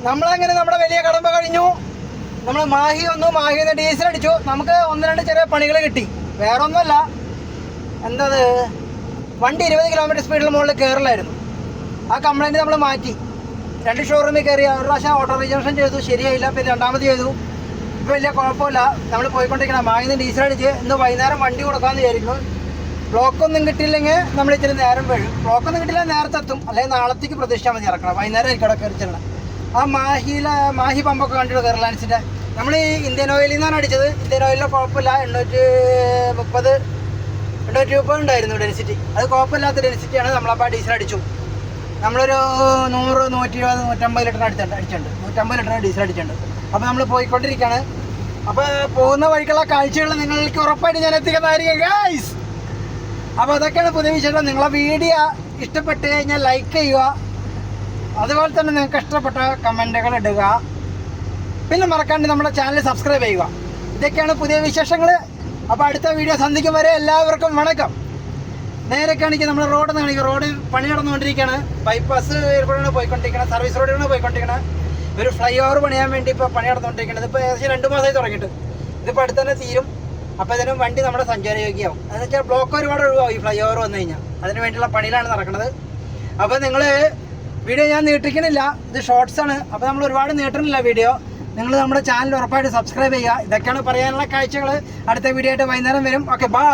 നമ്മളങ്ങനെ നമ്മുടെ വലിയ കടമ്പ കഴിഞ്ഞു. നമ്മൾ മാഹി വന്നു, മാഹിയിൽ നിന്ന് ഡീസൽ അടിച്ചു. നമുക്ക് 1-2 ചെറിയ പണികൾ കിട്ടി. വേറെ ഒന്നുമല്ല, എന്തത് വണ്ടി 20 കിലോമീറ്റർ സ്പീഡിൽ മുകളിൽ കയറില്ലായിരുന്നു. ആ കംപ്ലൈൻറ്റ് നമ്മൾ മാറ്റി. 2 ഷോറൂമിൽ കയറി. ഒരു പ്രാവശ്യം ഓട്ടോ റിജക്ഷൻ ചെയ്തു, ശരിയായില്ല. പിന്നെ രണ്ടാമത് ചെയ്തു. ഇപ്പോൾ വലിയ കുഴപ്പമില്ല. നമ്മൾ പോയിക്കൊണ്ടിരിക്കണം. മാഹിയിൽ നിന്ന് ഡീസൽ അടിച്ച് ഇന്ന് വൈകുന്നേരം വണ്ടി കൊടുക്കാമെന്ന് വിചാരിക്കുന്നു. ബ്ലോക്കൊന്നും കിട്ടിയില്ലെങ്കിൽ നമ്മൾ ഇച്ചിരി നേരം വീഴും. ബ്ലോക്കൊന്നും കിട്ടിയില്ല നേരത്തെ എത്തും. അല്ലെങ്കിൽ നാളത്തേക്ക് പ്രതീക്ഷിച്ചാൽ മതി ഇറക്കണം. വൈകുന്നേരം ആയിരിക്കും അവിടെ കയറി ചെല്ലണം. ആ മാഹി പമ്പൊക്കെ കണ്ടിട്ട് റിലയൻസിൻ്റെ നമ്മൾ ഈ ഇന്ത്യൻ ഓയിലിൽ നിന്നാണ് അടിച്ചത്. ഇന്ത്യൻ ഓയിലിൻ്റെ കുഴപ്പമില്ല. 830 ഉണ്ടായിരുന്നു ഡെൻസിറ്റി. അത് കുഴപ്പമില്ലാത്ത ഡെൻസിറ്റിയാണ്. നമ്മളപ്പോൾ ഡീസൽ അടിച്ചു. നമ്മളൊരു 100, 120, 150 ലിറ്റർ അടിച്ചിട്ടുണ്ട്. 150 ലിറ്റർ ഡീസൽ അടിച്ചിട്ടുണ്ട്. അപ്പോൾ നമ്മൾ പോയിക്കൊണ്ടിരിക്കുകയാണ്. അപ്പോൾ പോകുന്ന വഴിക്കുള്ള കാഴ്ചകൾ നിങ്ങൾക്ക് ഉറപ്പായിട്ട് ഞാൻ എത്തിക്കുന്നതായിരിക്കും ഗൈസ്. അപ്പോൾ അതൊക്കെയാണ് പുതിയ വിശേഷം. നിങ്ങളെ വീഡിയോ ഇഷ്ടപ്പെട്ട് കഴിഞ്ഞാൽ ലൈക്ക് ചെയ്യുക. അതുപോലെ തന്നെ നിങ്ങൾക്ക് ഇഷ്ടപ്പെട്ട കമൻറ്റുകൾ ഇടുക. പിന്നെ മറക്കാണ്ട് നമ്മുടെ ചാനൽ സബ്സ്ക്രൈബ് ചെയ്യുക. ഇതൊക്കെയാണ് പുതിയ വിശേഷങ്ങൾ. അപ്പോൾ അടുത്ത വീഡിയോ സന്ധിക്കും വരെ എല്ലാവർക്കും വണക്കം. നേരെ കാണിക്കുക നമ്മുടെ റോഡ് കാണിക്കുക. റോഡ് പണി നടന്നുകൊണ്ടിരിക്കുകയാണ്. ബൈപ്പാസ് കൂടെയാണ് പോയിക്കൊണ്ടിരിക്കുന്നത്. സർവീസ് റോഡിലാണ് പോയിക്കൊണ്ടിരിക്കുന്നത്. ഒരു ഫ്ലൈ ഓവർ പണിയാൻ വേണ്ടി ഇപ്പോൾ പണി നടന്നുകൊണ്ടിരിക്കുന്നത്. ഇപ്പോൾ ഏകദേശം 2 മാസമായി തുടങ്ങിയിട്ട്. ഇതിപ്പോൾ അടുത്ത് തന്നെ തീരും. അപ്പോൾ ഇതിനും വണ്ടി നമ്മുടെ സഞ്ചാരയോഗ്യമാവും. അതെന്ന് വെച്ചാൽ ബ്ലോക്ക് ഒരുപാട് ഒഴിവാകും ഈ ഫ്ലൈ ഓവർ വന്നു കഴിഞ്ഞാൽ. അതിന് വേണ്ടിയുള്ള പണിയിലാണ് നടക്കുന്നത്. അപ്പോൾ നിങ്ങൾ വീഡിയോ ഞാൻ നീട്ടിക്കണില്ല, ഇത് ഷോർട്സ് ആണ്. അപ്പോൾ നമ്മൾ ഒരുപാട് നീട്ടണില്ല വീഡിയോ. നിങ്ങൾ നമ്മുടെ ചാനൽ ഉറപ്പായിട്ട് സബ്സ്ക്രൈബ് ചെയ്യുക. ഇതൊക്കെയാണ് പറയാനുള്ള കാഴ്ചകൾ. അടുത്ത വീഡിയോ ആയിട്ട് വൈകുന്നേരം വരും. Okay, by.